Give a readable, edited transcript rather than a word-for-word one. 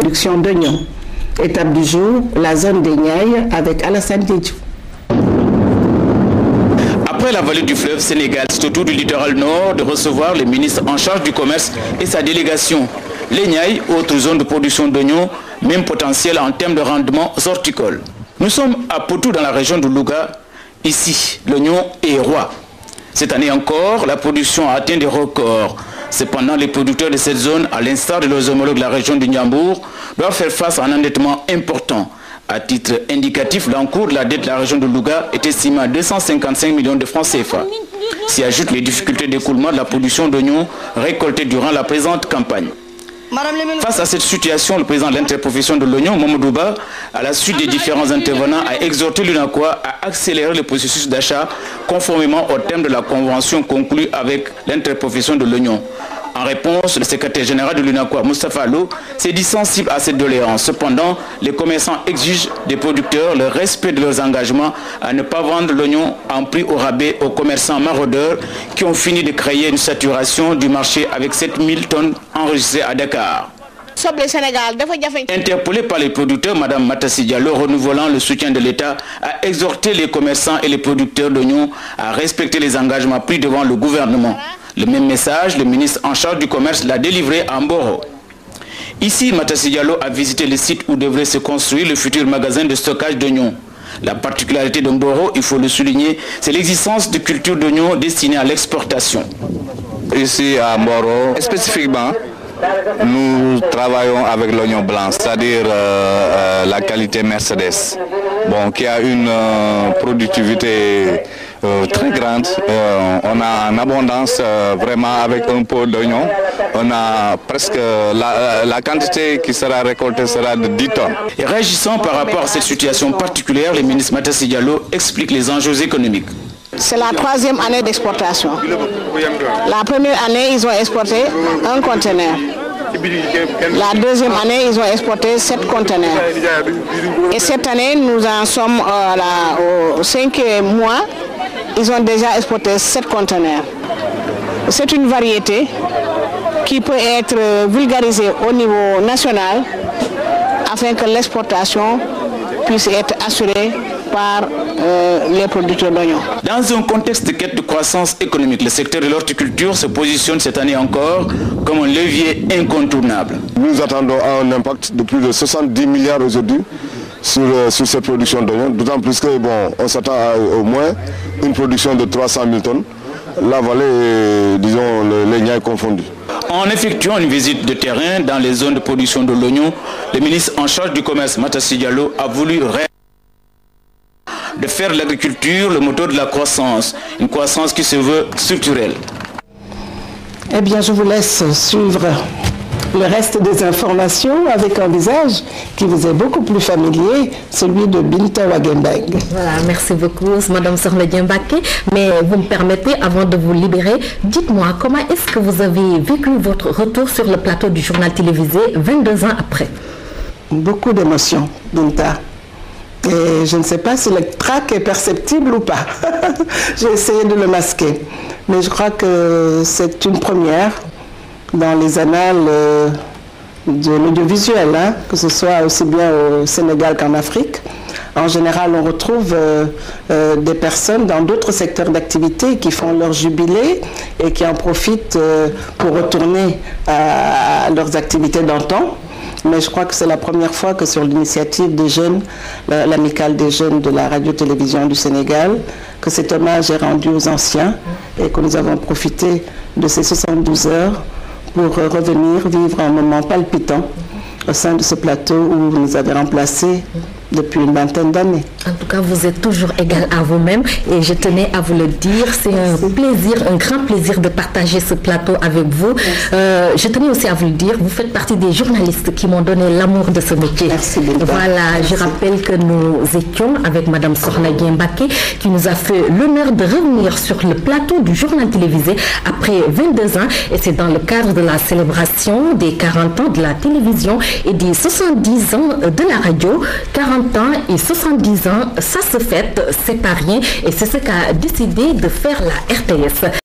production d'oignons. Étape du jour, la zone des Niayes avec Alassane Diédhiou. Après la vallée du fleuve Sénégal, c'est au tour du littoral nord de recevoir le ministre en charge du commerce et sa délégation. Les Niayes, autre zone de production d'oignons, même potentiel en termes de rendement horticole. Nous sommes à Potou dans la région de Louga. Ici, l'oignon est roi. Cette année encore, la production a atteint des records. Cependant, les producteurs de cette zone, à l'instar de leurs homologues de la région du Ndiambour, doivent faire face à un endettement important. À titre indicatif, l'encours de la dette de la région de Louga est estimé à 255 millions de francs CFA. S'y ajoutent les difficultés d'écoulement de la production d'oignons récoltés durant la présente campagne. Face à cette situation, le président de l'interprofession de l'oignon, Mamadou Ba, à la suite des différents intervenants, a exhorté l'UNACOA à accélérer le processus d'achat conformément au terme de la convention conclue avec l'interprofession de l'oignon. En réponse, le secrétaire général de l'UNACOA, Moustapha Allo, s'est dit sensible à cette doléance. Cependant, les commerçants exigent des producteurs le respect de leurs engagements à ne pas vendre l'oignon en prix au rabais aux commerçants maraudeurs qui ont fini de créer une saturation du marché avec 7000 tonnes enregistrées à Dakar. Interpellée par les producteurs, Mme Matassi Diallo, renouvelant le soutien de l'État, a exhorté les commerçants et les producteurs d'oignons à respecter les engagements pris devant le gouvernement. Le même message, le ministre en charge du commerce l'a délivré à Mboro. Ici, Matassi Diallo a visité le site où devrait se construire le futur magasin de stockage d'oignons. La particularité de Mboro, il faut le souligner, c'est l'existence de cultures d'oignons destinées à l'exportation. Ici à Mboro, spécifiquement, nous travaillons avec l'oignon blanc, c'est-à-dire la qualité Mercedes, qui a une productivité très grande. On a en abondance vraiment avec un pot d'oignon. On a presque la quantité qui sera récoltée sera de 10 tonnes. Et réagissant par rapport à cette situation particulière, le ministre Matassi Diallo explique les enjeux économiques. C'est la troisième année d'exportation. La première année, ils ont exporté un conteneur. La deuxième année, ils ont exporté 7 conteneurs. Et cette année, nous en sommes au 5e mois. Ils ont déjà exporté 7 conteneurs. C'est une variété qui peut être vulgarisée au niveau national afin que l'exportation puisse être assurée par les producteurs d'oignons. Dans un contexte de quête de croissance économique, le secteur de l'horticulture se positionne cette année encore comme un levier incontournable. Nous attendons un impact de plus de 70 milliards aujourd'hui sur cette production d'oignons, d'autant plus que on s'attend à au moins une production de 300 000 tonnes, la vallée, disons, les Niayes confondus. En effectuant une visite de terrain dans les zones de production de l'oignon, le ministre en charge du commerce, Matassi Diallo, a voulu de faire de l'agriculture le moteur de la croissance, une croissance qui se veut structurelle. Eh bien, je vous laisse suivre le reste des informations avec un visage qui vous est beaucoup plus familier, celui de Binta Wagendang. Voilà, merci beaucoup, Madame Sokhna Dieng Mbacké. Mais vous me permettez, avant de vous libérer, dites-moi, comment est-ce que vous avez vécu votre retour sur le plateau du journal télévisé 22 ans après? Beaucoup d'émotions, Binta. Et je ne sais pas si le trac est perceptible ou pas. J'ai essayé de le masquer. Mais je crois que c'est une première dans les annales de l'audiovisuel, que ce soit aussi bien au Sénégal qu'en Afrique. En général, on retrouve des personnes dans d'autres secteurs d'activité qui font leur jubilé et qui en profitent pour retourner à leurs activités d'antan. Mais je crois que c'est la première fois que sur l'initiative des jeunes, l'amicale des jeunes de la radio-télévision du Sénégal, que cet hommage est rendu aux anciens et que nous avons profité de ces 72 heures pour revenir vivre un moment palpitant au sein de ce plateau où vous nous avez remplacés depuis une vingtaine d'années. En tout cas, vous êtes toujours égal à vous-même et je tenais à vous le dire. C'est un plaisir, un grand plaisir de partager ce plateau avec vous. Je tenais aussi à vous le dire, vous faites partie des journalistes qui m'ont donné l'amour de ce métier. Merci beaucoup. Voilà, je rappelle que nous étions avec Madame Sokhna Dieng Mbacké qui nous a fait l'honneur de revenir sur le plateau du journal télévisé après 22 ans et c'est dans le cadre de la célébration des 40 ans de la télévision et des 70 ans de la radio. 40 ans et 70 ans, ça se fête, c'est pas rien et c'est ce qu'a décidé de faire la RTS.